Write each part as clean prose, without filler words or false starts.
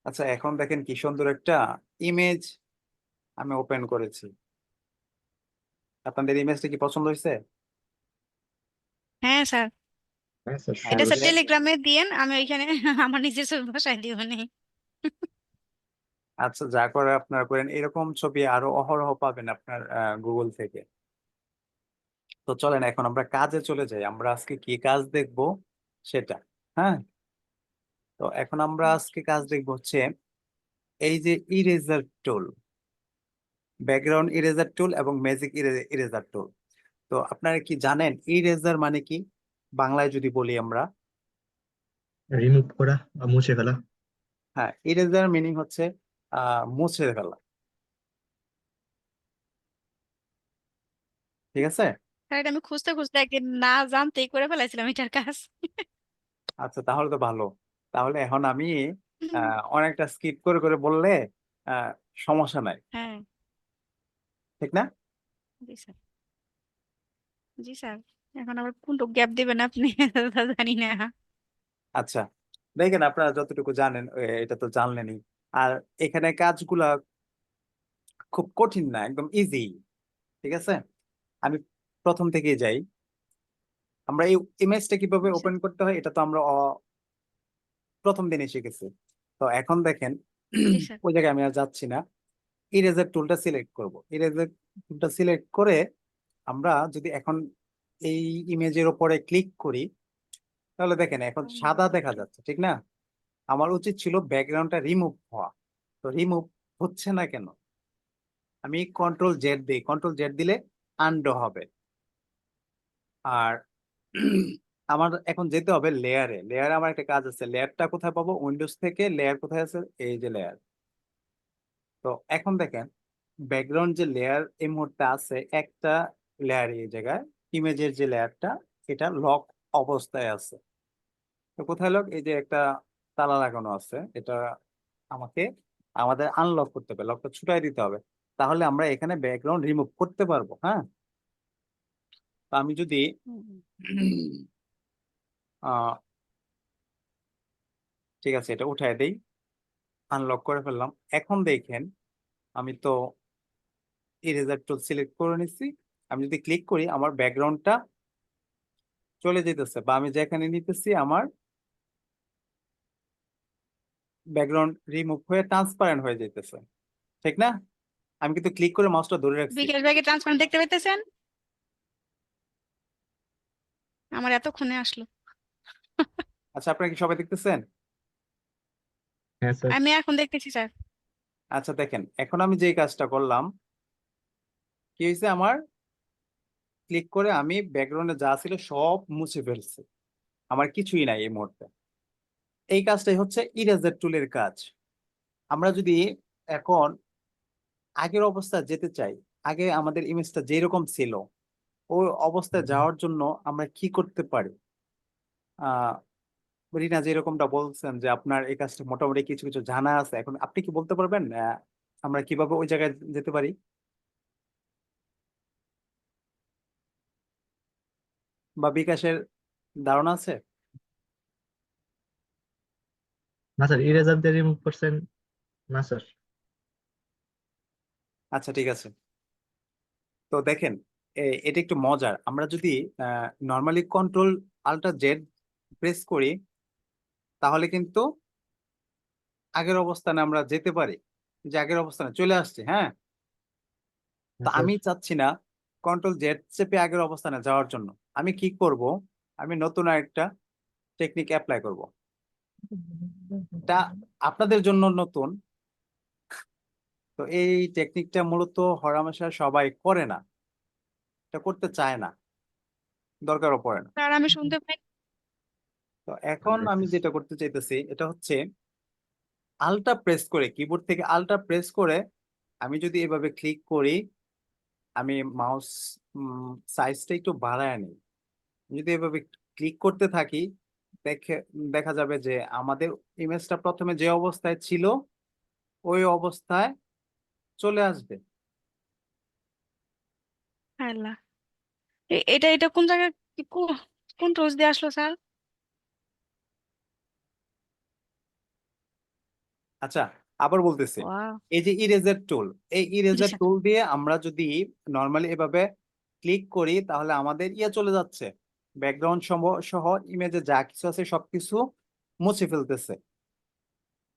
আচ্ছা, এখন দেখেন কি সুন্দর একটা ইমেজ আমি ওপেন করেছি। আপনাদের ইমেজটা কি পছন্দ হয়েছে? হ্যাঁ স্যার, হ্যাঁ স্যার, হ্যাঁ, এটা ওই স্যার সুন্দর। যে টেলিগ্রামে দিয়েন, আমি ওইখানে আমার নিজের ছবি বসাই দিব নি। আচ্ছা, যা করে আপনারা করেন, এরকম ছবি আরো অহরহ পাবেন আপনার গুগল থেকে। তো চলেন এখন আমরা কাজে চলে যাই। আমরা আজকে কি কাজ দেখব সেটা। হ্যাঁ, তো এখন আমরা আজকে কাজ দেখবো হচ্ছে এই যে ইরেজার টুল, ব্যাকগ্রাউন্ড ইরেজার টুল এবং ম্যাজিক ইরেজার টুল। তো আপনারা কি জানেন ইরেজার মানে কি? বাংলায় যদি বলি আমরা, রিমুভ করা বা মুছে ফেলা। হ্যাঁ, ইরেজার মিনিং হচ্ছে মুছে ফেলা। ঠিক আছে। স্যার এটা আমি খুঁজতে খুঁজতে একদিন না জানতেই করে ফেলাইছিলাম এটার কাজ। আচ্ছা, তাহলে তো ভালো। তাহলে এখন আমি অনেকটা স্কিপ করে করে বললে আহ, সমস্যা নাই, হ্যাঁ। ঠিক না? জি স্যার। জি স্যার, এখন আবার কোনটুকু গ্যাপ দিবেন আপনি তা জানি না। আচ্ছা, দেখেন আপনারা যতটুকু জানেন এটা তো জানলেনই। আর এখানে কাজগুলা খুব কঠিন না, একদম ইজি। ঠিক আছে, আমি প্রথম থেকেই যাই। আমরা এই ইমেজটা কিভাবে জি স্যার। ওপেন করতে হয় এটা তো আমরা প্রথম দিনে শিখেছি। তো এখন দেখেন জি স্যার। ওই জায়গায় আমি আর যাচ্ছি না। ইরেজার টুলটা সিলেক্ট করব। ইরেজার টুলটা সিলেক্ট করে আমরা যদি এখন এই ইমেজের উপরে ক্লিক করি, তাহলে দেখেন এখন সাদা দেখা যাচ্ছে, ঠিক না? আমার উচিত ছিল ব্যাকগ্রাউন্ডটা রিমুভ হওয়া। তো রিমুভ হচ্ছে না কেন? আমি কন্ট্রোল জেড দিই, কন্ট্রোল জেড দিলে আনডো হবে। আর আমার এখন যেতে হবে লেয়ারে। লেয়ারে আমার একটা কাজ আছে। লেয়ারটা কোথায় পাবো? উইন্ডোজ থেকে লেয়ার কোথায় আছে? এই যে লেয়ার। তো এখন দেখেন ব্যাকগ্রাউন্ড যে লেয়ার এই মুহূর্তে আছে, একটা লেয়ার এই জায়গায়, ইমেজের যে লেয়ারটা, এটা লক অবস্থায় আছে। তো কোথায় লক? এই যে একটা তালা লাগানো আছে, এটা আমাকে আমাদের আনলক করতে হবে, লকটা ছুটাই দিতে হবে। তাহলে আমরা এখানে ব্যাকগ্রাউন্ড রিমুভ করতে পারবো। হ্যাঁ, তো আমি যদি হুম। আহ ঠিক আছে, এটা উঠাই দেই, আনলক করে ফেললাম। এখন দেখেন আমি তো ইরেজার টুল সিলেক্ট করে নিচ্ছি। আমি যদি ক্লিক করি আমার ব্যাকগ্রাউন্ডটা চলে যেতেছে, বা আমি যেখানে নিতেছি আমার ব্যাকগ্রাউন্ড রিমুভ হয়ে ট্রান্সপারেন্ট হয়ে যেতেছে, ঠিক না? আমি কিন্তু ক্লিক করে মাউসটা ধরে রাখছি। বিকাশ ব্যাগে ট্রান্সপারেন্ট দেখতে পাইতেছেন? আমার এতক্ষণে আসলো। আচ্ছা, আপনারা কি সবাই দেখতেছেন? হ্যাঁ স্যার। আমি এখন দেখতেছি স্যার। আচ্ছা, দেখেন এখন আমি যে কাজটা করলাম, কি হয়েছে আমার, ক্লিক করে আমি ব্যাকগ্রাউন্ডে যা ছিল সব মুছে ফেলছি। আমার কিছুই নাই এই মুহূর্তে। এই কাজটাই হচ্ছে ইরেজার টুলের কাজ। আমরা যদি এখন আগের অবস্থায় যেতে চাই, আগে আমাদের ইমেজটা যেরকম ছিল ওই অবস্থায় যাওয়ার জন্য আমরা কি করতে পারি? আহ রিনা যেরকমটা বলছেন যে আপনার এই কাজটা মোটামুটি কিছু কিছু জানা আছে, এখন আপনি কি বলতে পারবেন আমরা কিভাবে ওই জায়গায় যেতে পারি? বা বিকাশের ধারণা আছে? না স্যার, ইরেজার দিয়ে রিমুভ করছেন? না স্যার। আচ্ছা, ঠিক আছে। তো দেখেন এটা একটু মজার। আমরা যদি normally control ultra Z press করি, তাহলে কিন্তু আগের অবস্থানে আমরা যেতে পারি, যে আগের অবস্থানে চলে আসছে। হ্যাঁ, তো হ্যাঁ স্যার। আমি চাচ্ছি না কন্ট্রোল জেড চেপে আগের অবস্থানে যাওয়ার জন্য। আমি কি করব? আমি নতুন আরেকটা টেকনিক অ্যাপ্লাই করব। এটা আপনাদের জন্য নতুন। তো এই টেকনিকটা মূলত হরহামেশা সবাই করে না, এটা করতে চায় না, দরকারও পড়ে না। স্যার আমি শুনতে পাই। তো এখন আমি যেটা করতে চাইতেছি এটা হচ্ছে আল্টা প্রেস করে, কিবোর্ড থেকে আল্টা প্রেস করে আমি যদি এভাবে ক্লিক করি, আমি মাউস সাইজটা একটু বাড়ায় নিই, যদি এভাবে ক্লিক করতে থাকি, দেখে দেখা যাবে যে আমাদের ইমেজটা প্রথমে যে অবস্থায় ছিল ওই অবস্থায় চলে আসবে। আল্লাহ, এটা এটা কোন জায়গায়, কোন রোজ দিয়ে আসলো স্যার? আচ্ছা, আবার বলতেছি, ওয়াও। এই যে ইরেজার টুল, এই জি ইরেজার স্যার। টুল দিয়ে আমরা যদি নর্মালি এভাবে ক্লিক করি তাহলে আমাদের চলে যাচ্ছে, ব্যাকগ্রাউন্ড সহ ইমেজে যা কিছু আছে সবকিছু মুছে ফেলতেছে।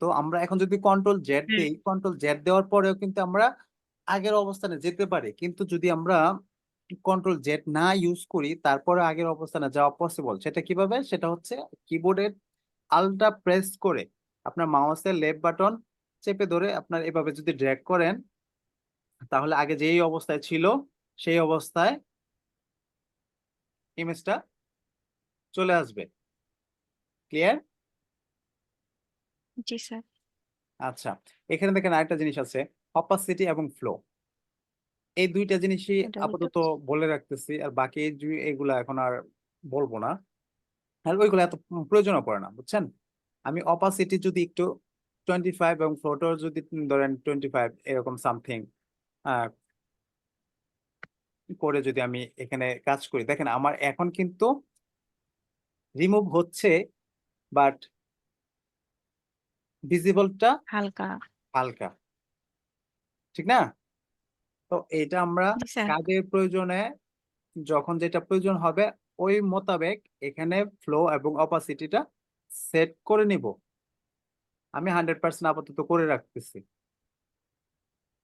তো আমরা এখন যদি কন্ট্রোল জেড হুম। দেই, কন্ট্রোল জেড দেওয়ার পরেও কিন্তু আমরা আগের অবস্থানে যেতে পারি, কিন্তু যদি আমরা কন্ট্রোল জেড না ইউজ করি তারপরে আগের অবস্থানে যাওয়া পসিবল। সেটা কিভাবে? সেটা হচ্ছে কিবোর্ডের আলটা প্রেস করে আপনার মাউসের লেফট বাটন চেপে ধরে আপনার এভাবে যদি ড্র্যাগ করেন তাহলে আগে যেই অবস্থায় ছিল সেই অবস্থায় ইমেজটা চলে আসবে। ক্লিয়ার? জি স্যার। আচ্ছা, এখানে দেখেন আরেকটা জিনিস আছে, অপাসিটি এবং ফ্লো। এই দুইটা জিনিসই এটা বলতে আপাতত বলে রাখতেছি, আর বাকি এগুলা এখন আর বলবো না, আর ওইগুলো এত প্রয়োজনও পড়ে না, বুঝছেন? আমি অপাসিটি যদি একটু 25 এবং ফ্লোটার যদি ধরেন 25 এরকম সামথিং করে যদি আমি এখানে কাজ করি, দেখেন আমার এখন কিন্তু রিমুভ হচ্ছে, বাট ভিজিবলটা হালকা। হালকা, ঠিক না? তো এটা আমরা জি স্যার। কাজের প্রয়োজনে যখন যেটা প্রয়োজন হবে ওই মোতাবেক এখানে ফ্লো এবং অপাসিটিটা সেট করে নিব। আমি 100% আপাতত করে রাখতেছি,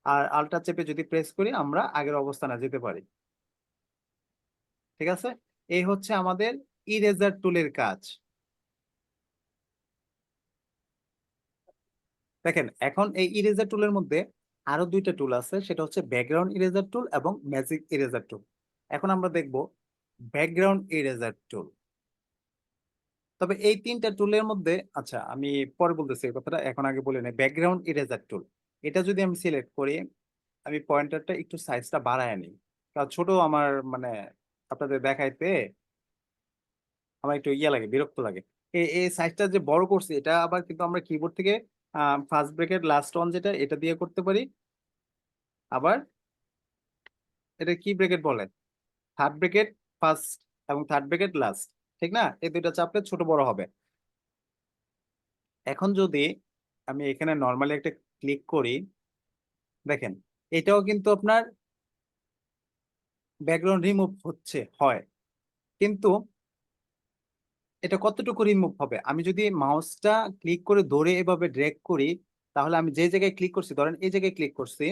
আর আলটা চেপে যদি প্রেস করি আমরা আগের অবস্থানে যেতে পারি। ঠিক আছে, এই হচ্ছে আমাদের ইরেজার টুলের কাজ। দেখেন এখন এই ইরেজার টুলের মধ্যে আরো দুইটা টুল আছে, সেটা হচ্ছে ব্যাকগ্রাউন্ড ইরেজার টুল এবং ম্যাজিক ইরেজার টুল। এখন আমরা দেখব ব্যাকগ্রাউন্ড ইরেজার টুল। তবে এই তিনটা টুলের মধ্যে, আচ্ছা আমি পরে বলতেছি এই কথাটা, এখন আগে বলে নেই। ব্যাকগ্রাউন্ড ইরেজার টুল, এটা যদি আমি সিলেক্ট করি, আমি পয়েন্টারটা একটু সাইজটা বাড়ায় নিই, কারণ ছোট আমার মানে আপনাদের দেখাইতে আমার একটু লাগে, বিরক্ত লাগে। এই সাইজটা যে বড় করছি এটা আবার কিন্তু আমরা কিবোর্ড থেকে ফার্স্ট ব্রেকেট লাস্ট অন যেটা এটা দিয়ে করতে পারি, আবার এটা কি ব্রেকেট বলে, থার্ড ব্রেকেট ফার্স্ট এবং থার্ড ব্রেকেট লাস্ট, ঠিক না? এই দুইটা চাপলে ছোট বড় হবে। এখন যদি আমি এখানে নর্মালি একটা ক্লিক করি, দেখেন এটাও কিন্তু আপনার ব্যাকগ্রাউন্ড রিমুভ হয়, কিন্তু এটা কতটুকু রিমুভ হবে? আমি যদি মাউসটা ক্লিক করে ধরে এভাবে ড্র্যাগ করি, তাহলে আমি যে জায়গায় ক্লিক করছি, ধরেন এই জায়গায় ক্লিক করছি,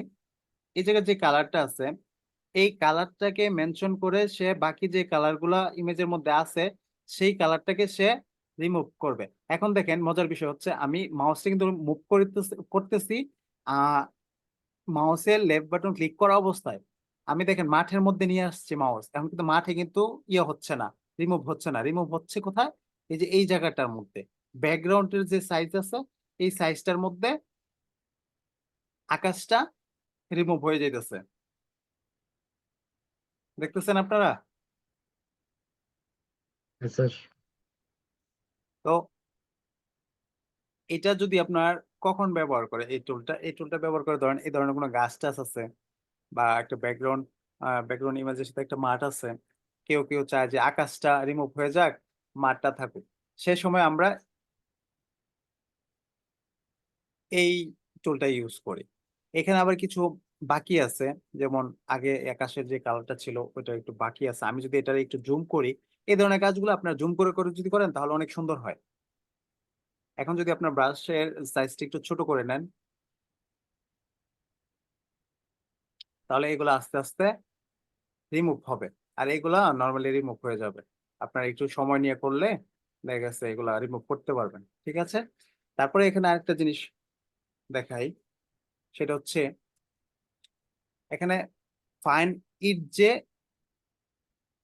এই জায়গায় যে কালারটা আছে এই কালারটাকে মেনশন করে সে বাকি যে কালারগুলা ইমেজের মধ্যে আছে সেই কালারটাকে সে রিমুভ করবে। এখন দেখেন মজার বিষয় হচ্ছে আমি মাউসটা কিন্তু মুভ করতেছি মাউসের লেফট বাটন ক্লিক করা অবস্থায়, আমি দেখেন মাঠের মধ্যে নিয়ে আসছি মাউস, এখন কিন্তু মাঠে কিন্তু হচ্ছে না, রিমুভ হচ্ছে না। রিমুভ হচ্ছে কোথায়? এই যে এই জায়গাটার মধ্যে, ব্যাকগ্রাউন্ডের যে সাইজ আছে এই সাইজটার মধ্যে আকাশটা রিমুভ হয়ে যাইতেছে, দেখতেছেন আপনারা? স্যার। তো এটা যদি আপনার কখন ব্যবহার করে এই টুলটা, এই টুলটা ব্যবহার করে ধরেন এই ধরনের কোনো গাছ টাছ আছে বা একটা ব্যাকগ্রাউন্ড ইমেজের সাথে একটা মাঠ আছে, কেউ কেউ চায় যে আকাশটা রিমুভ হয়ে যাক, মাঠটা থাকুক, সে সময় আমরা এই টুলটা ইউজ করি। এখানে আবার কিছু বাকি আছে, যেমন আগে আকাশের যে কালারটা ছিল ওটা একটু বাকি আছে, আমি যদি এটা একটু জুম করি, এই ধরনের কাজগুলো আপনার জুম করে করে যদি করেন তাহলে অনেক সুন্দর হয়। এখন যদি আপনার ব্রাশের সাইজটা একটু ছোট করে নেন তাহলে এগুলো আস্তে আস্তে রিমুভ হবে, আর এগুলা নর্মালি রিমুভ হয়ে যাবে। আপনার একটু সময় নিয়ে করলে দেখা গেছে এগুলা রিমুভ করতে পারবেন। ঠিক আছে, তারপরে এখানে আরেকটা জিনিস দেখাই, সেটা হচ্ছে এখানে ফাইন ইট যে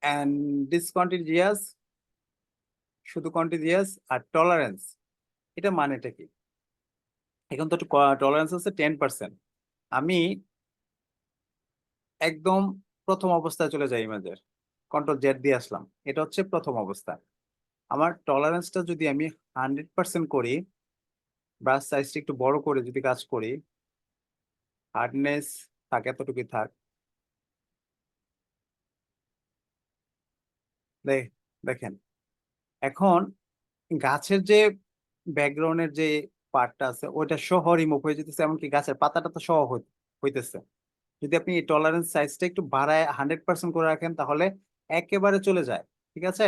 অ্যান্ড ডিসকন্টিনিউয়াস, শুধু কন্টিনিউয়াস আর টলারেন্স, এটা মানেটা কি? এখন তো টলারেন্স আছে 10%, আমি একদম প্রথম অবস্থায় চলে যাই ইমেজের, কন্ট্রোল জেড দিয়ে আসলাম, এটা হচ্ছে প্রথম অবস্থা। আমার টলারেন্সটা যদি আমি 100% করি, ব্রাশ সাইজটা একটু বড় করে যদি কাজ করি, হার্ডনেস থাক এতটুকুই থাক, দেখেন এখন গাছের যে ব্যাকগ্রাউন্ডের যে পার্টটা আছে ওইটা সহ রিমুভ হয়ে যেতেছে, এমনকি গাছের পাতাটা তো সহ হইতেছে। যদি আপনি এই টলারেন্স সাইজটা একটু বাড়ায় 100% করে রাখেন তাহলে একেবারে চলে যায়। ঠিক আছে,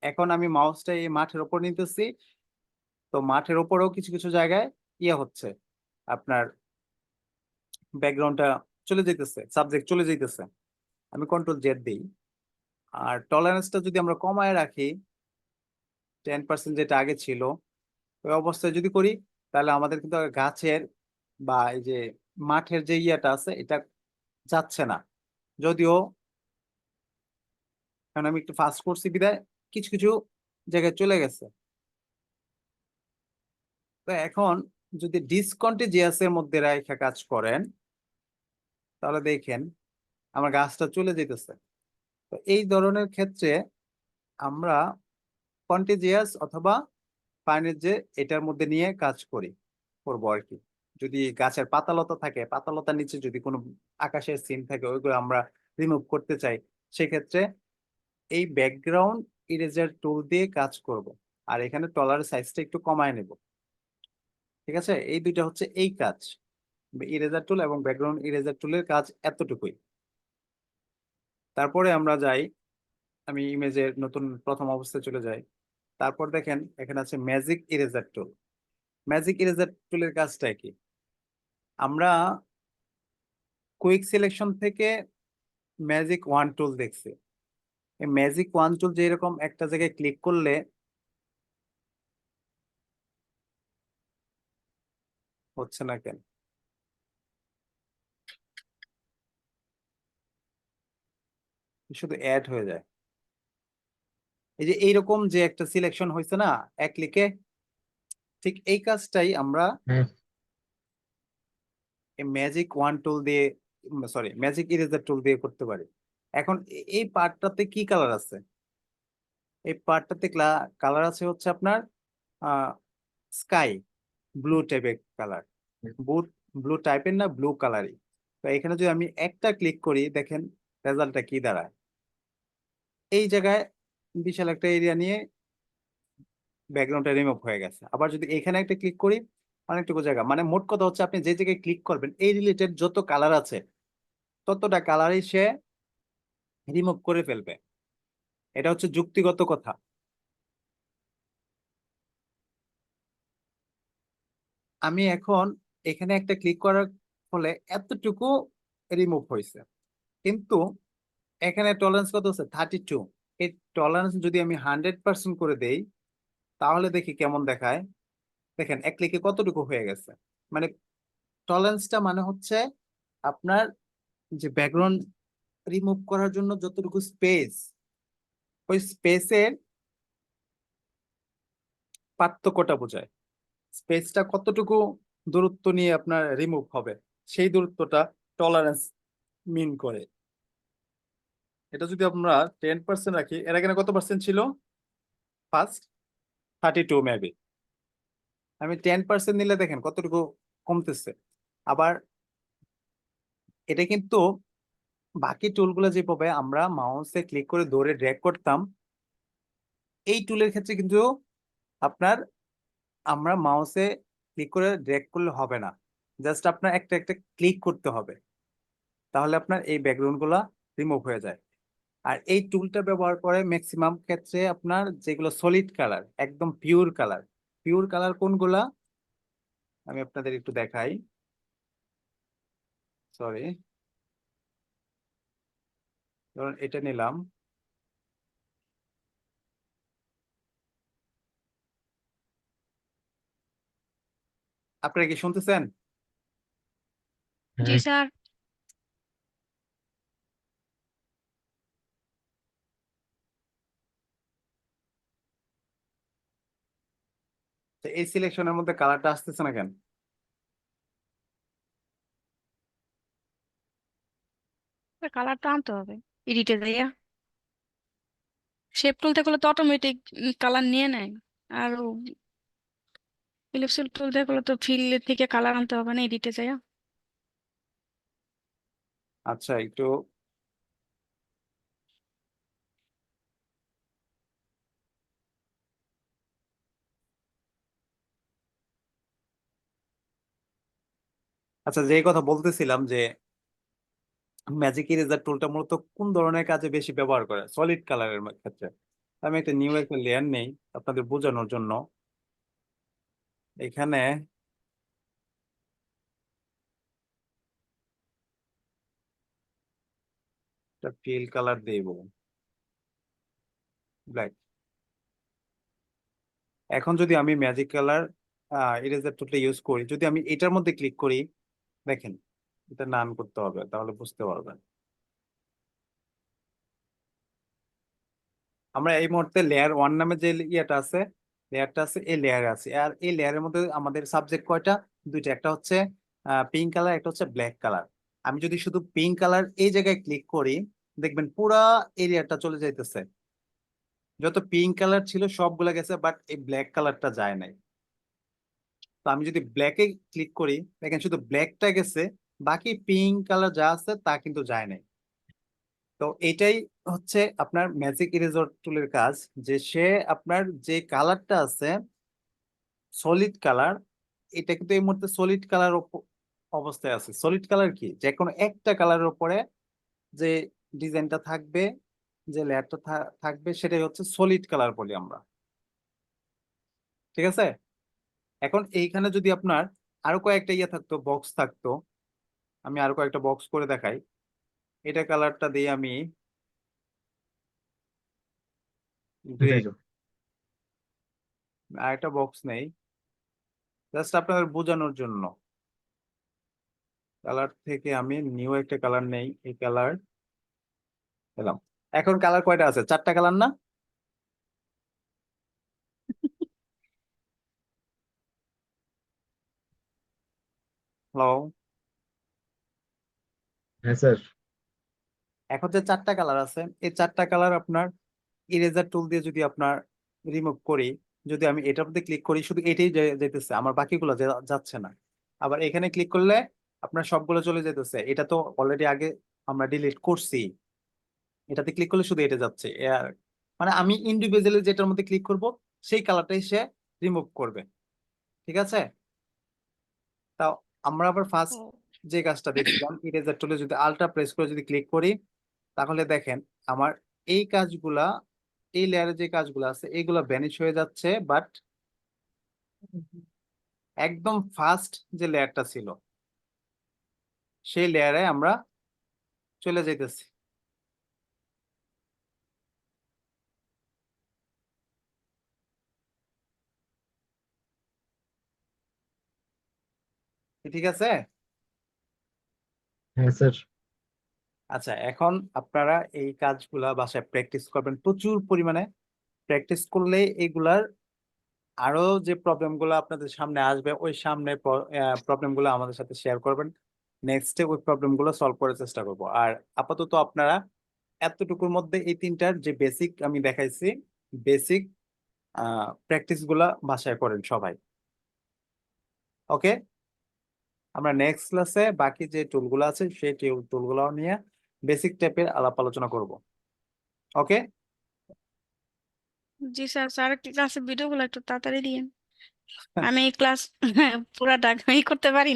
এখন আমি মাউসটা এই মাঠের ওপর নিতেছি, তো মাঠের ওপরেও কিছু কিছু জায়গায় ইয়ে হচ্ছে, আপনার ব্যাকগ্রাউন্ডটা চলে যেতেছে, সাবজেক্ট চলে যেতেছে। আমি কন্ট্রোল জেড দিই। আর টলারেন্সটা যদি আমরা কমায় রাখি 10% যেটা আগে ছিল ওই অবস্থায় যদি করি, তাহলে আমাদের কিন্তু আর গাছের বা এই যে মাঠের যে ইয়েটা আছে এটা যাচ্ছে না। যদিও কারণ আমি একটু ফাস্ট করছি বিদায় কিছু কিছু জায়গায় চলে গেছে। তো এখন যদি ডিসকন্টিজিয়াস এর মধ্যে রেখে কাজ করেন তাহলে দেখেন আমার গাছটা চলে যেতেছে। তো এই ধরনের ক্ষেত্রে আমরা কন্টিজিয়াস অথবা ফাইনের যে এটার মধ্যে নিয়ে কাজ করবো আর কি। যদি গাছের পাতালতা থাকে, পাতালতার নিচে যদি কোনো আকাশের সিন থাকে ওইগুলো আমরা রিমুভ করতে চাই, সেক্ষেত্রে এই ব্যাকগ্রাউন্ড ইরেজার টুল দিয়ে কাজ করব। আর এখানে টলারের সাইজটা একটু কমায় নেব। ঠিক আছে, এই দুইটা হচ্ছে এই কাজ, ইরেজার টুল এবং ব্যাকগ্রাউন্ড ইরেজার টুলের কাজ এতটুকুই। তারপরে আমরা যাই, আমি ইমেজের নতুন প্রথম অবস্থায় চলে যাই। তারপর দেখেন এখানে আছে ম্যাজিক ইরেজার টুল। ম্যাজিক ইরেজার টুলের কাজটা কি? আমরা কুইক সিলেকশন থেকে ম্যাজিক ওয়ান টুল দেখছি। এই ম্যাজিক ওয়ান টুল যে এরকম একটা জায়গায় ক্লিক করলে হচ্ছে না কেন? শুধু অ্যাড হয়ে যায়। এই যে এইরকম যে একটা সিলেকশন হয়েছে না এক ক্লিকে, ঠিক এই কাজটাই আমরা হ্যাঁ এই ম্যাজিক ওয়ান টুল দিয়ে, সরি ম্যাজিক ইরেজার টুল দিয়ে করতে পারি। এখন এই পার্টটাতে কি কালার আছে? এই পার্টটাতে কালার আছে হচ্ছে আপনার স্কাই ব্লু টাইপের কালার। ব্লু টাইপের না, ব্লু কালারই। তো এখানে যদি আমি একটা ক্লিক করি দেখেন রেজাল্টটা কি দাঁড়ায়। এই জায়গায় বিশাল একটা এরিয়া নিয়ে ব্যাকগ্রাউন্ডটা রিমুভ হয়ে গেছে। আবার যদি এখানে একটা ক্লিক করি অনেকটুকু জায়গা, মানে মোট কথা হচ্ছে আপনি যে জায়গায় ক্লিক করবেন এই রিলেটেড যত কালার আছে ততটা কালারই সে রিমুভ করে ফেলবে। এটা হচ্ছে যুক্তিগত কথা। আমি এখন এখানে একটা ক্লিক করার ফলে এতটুকু রিমুভ হয়েছে, কিন্তু এখানে টলারেন্স কত আছে 32। এই টলারেন্স যদি আমি 100% করে দেই তাহলে দেখি কেমন দেখায়। দেখেন এক ক্লিকে কতটুকু হয়ে গেছে। মানে টলারেন্সটা মানে হচ্ছে আপনার যে ব্যাকগ্রাউন্ড রিমুভ করার জন্য যতটুকু স্পেস, ওই স্পেসের পার্থক্যটা বোঝায়। স্পেসটা কতটুকু দূরত্ব নিয়ে আপনার রিমুভ হবে সেই দূরত্বটা টলারেন্স মিন করে। এটা যদি আমরা 10% রাখি, এর আগে কত পার্সেন্ট ছিল? First 32 maybe. আমি 10% নিলে দেখেন কতটুকু কমতেছে। আবার এটা কিন্তু বাকি টুলগুলো যেভাবে আমরা মাউসে ক্লিক করে ধরে ড্র্যাগ করতাম, এই টুলের ক্ষেত্রে কিন্তু আপনার আমরা মাউসে ক্লিক করে ড্র্যাগ করলে হবে না, জাস্ট আপনার একটা একটা ক্লিক করতে হবে, তাহলে আপনার এই ব্যাকগ্রাউন্ড গুলা রিমুভ হয়ে যায়। আর এই টুলটা ব্যবহার করে ম্যাক্সিমাম ক্ষেত্রে আপনার যেগুলো সলিড কালার, একদম পিওর কালার। পিওর কালার কোনগুলা আমি আপনাদের একটু দেখাই। সরি, ধরুন এটা নিলাম। আপনারা কি শুনতেছেন? জি হ্যাঁ স্যার। তো এই সিলেকশনের মধ্যে কালারটা আসতেছে না কেন? কালারটা আনতে হবে এডিটে যাইয়া। শেপ টুল থেকে করলে তো অটোমেটিক কালার নিয়ে নেয়। আর ইলিপসিল টুল থেকে করলে তো ফিল থেকে কালার আনতে হবে না এডিটে যাইয়া। আচ্ছা একটু আচ্ছা, যে কথা বলতেছিলাম যে ম্যাজিক ইরেজার টুলটা মূলত কোন ধরনের কাজে বেশি ব্যবহার করে, সলিড কালারের ক্ষেত্রে। আমি একটা নিউ একটা লেয়ার নেই আপনাদের বোঝানোর জন্য। এখানে একটা ফিল কালার দেব, ব্ল্যাক। এখন যদি আমি ম্যাজিক কালার ইরেজার টুলটা ইউজ করি, যদি আমি এটার মধ্যে ক্লিক করি, দেখেন এটা নান করতে হবে তাহলে বুঝতে পারবেন। আমরা এই মুহূর্তে লেয়ার ওয়ান নামে যে ইয়েটা আছে, লেয়ারটা আছে, এই লেয়ারে আছে। আর এই লেয়ারের মধ্যে আমাদের সাবজেক্ট কয়টা? দুইটা, একটা হচ্ছে পিঙ্ক কালার, একটা হচ্ছে ব্ল্যাক কালার। আমি যদি শুধু পিঙ্ক কালার এই জায়গায় ক্লিক করি, দেখবেন পুরা এরিয়াটা চলে যাইতেছে। যত পিঙ্ক কালার ছিল সবগুলা গেছে, বাট এই ব্ল্যাক কালারটা যায় নাই। তো আমি যদি ব্ল্যাকে ক্লিক করি, দেখেন শুধু ব্ল্যাকটা গেছে, বাকি পিঙ্ক কালার যা আছে তা কিন্তু যায় নাই। তো এটাই হচ্ছে আপনার ম্যাজিক ইরেজার টুলের কাজ, যে সে আপনার যে কালারটা আছে সলিড কালার, এটা কিন্তু এই মুহূর্তে সলিড কালার অবস্থায় আছে। সলিড কালার কি, যে কোনো একটা কালারের উপরে যে ডিজাইনটা থাকবে, যে লেয়ারটা থাকবে, সেটাই হচ্ছে সলিড কালার বলি আমরা। ঠিক আছে? এখন এইখানে যদি আপনার আরো কয়েকটা ইয়ে থাকতো, বক্স থাকতো, আমি আরো কয়েকটা বক্স করে দেখাই। এটা কালারটা দিয়ে আমি এটাই তো। আরেকটা বক্স নেই, জাস্ট আপনাদের বোঝানোর জন্য। কালার থেকে আমি নিউ একটা কালার নেই, এই কালার পেলাম। এখন কালার কয়টা আছে? চারটা কালার না? হ্যালো? হ্যাঁ স্যার। এখন যে চারটা কালার আছে, এই চারটা কালার আপনার ইরেজার টুল দিয়ে যদি আপনার রিমুভ করি, যদি আমি এটার মধ্যে ক্লিক করি, শুধু এটাই যেতেছে, আমার বাকিগুলো যাচ্ছে না। আবার এখানে ক্লিক করলে আপনার সবগুলো চলে যেতেছে। এটা তো অলরেডি আগে আমরা ডিলিট করছি, এটাতে ক্লিক করলে শুধু এটা যাচ্ছে। আর মানে আমি ইন্ডিভিজুয়ালি যেটার মধ্যে ক্লিক করব, সেই কালারটাই সে রিমুভ করবে। ঠিক আছে? তাও আমরা আবার ফার্স্ট ও যে কাজটা দেখছিলাম, ইরেজার টুলে যদি আল্ট্রা প্রেস করে যদি ক্লিক করি, তাহলে দেখেন আমার এই কাজগুলা, এই লেয়ারে যে কাজগুলো আছে এইগুলা ভ্যানিশ হয়ে যাচ্ছে, বাট একদম ফার্স্ট যে লেয়ারটা ছিল সেই লেয়ারে আমরা চলে যাইতেছি। ঠিক আছে? হ্যাঁ স্যার। আচ্ছা, এখন আপনারা এই কাজগুলা বাসায় প্র্যাকটিস করবেন প্রচুর পরিমাণে। প্র্যাকটিস করলে এইগুলার আরো যে প্রবলেম গুলো আপনাদের সামনে আসবে, ওই সামনে প্রবলেম গুলো আমাদের সাথে শেয়ার করবেন। নেক্সটে ওই প্রবলেম গুলো সলভ করার চেষ্টা করব। আর আপাতত আপনারা এতটুকুর মধ্যে এই তিনটার যে বেসিক আমি দেখাইছি, বেসিক প্র্যাকটিস গুলা বাসায় করেন সবাই। ওকে? আমরা নেক্সট ক্লাসে বাকি যে টুলগুলো আছে সেই টুলগুলো নিয়ে বেসিক টাইপের আলাপ আলোচনা করব। ওকে? জি স্যার, স্যার ক্লাসের ভিডিওগুলো একটু তাড়াতাড়ি দিন। আমি এই ক্লাস পুরাটা করতে পারি না।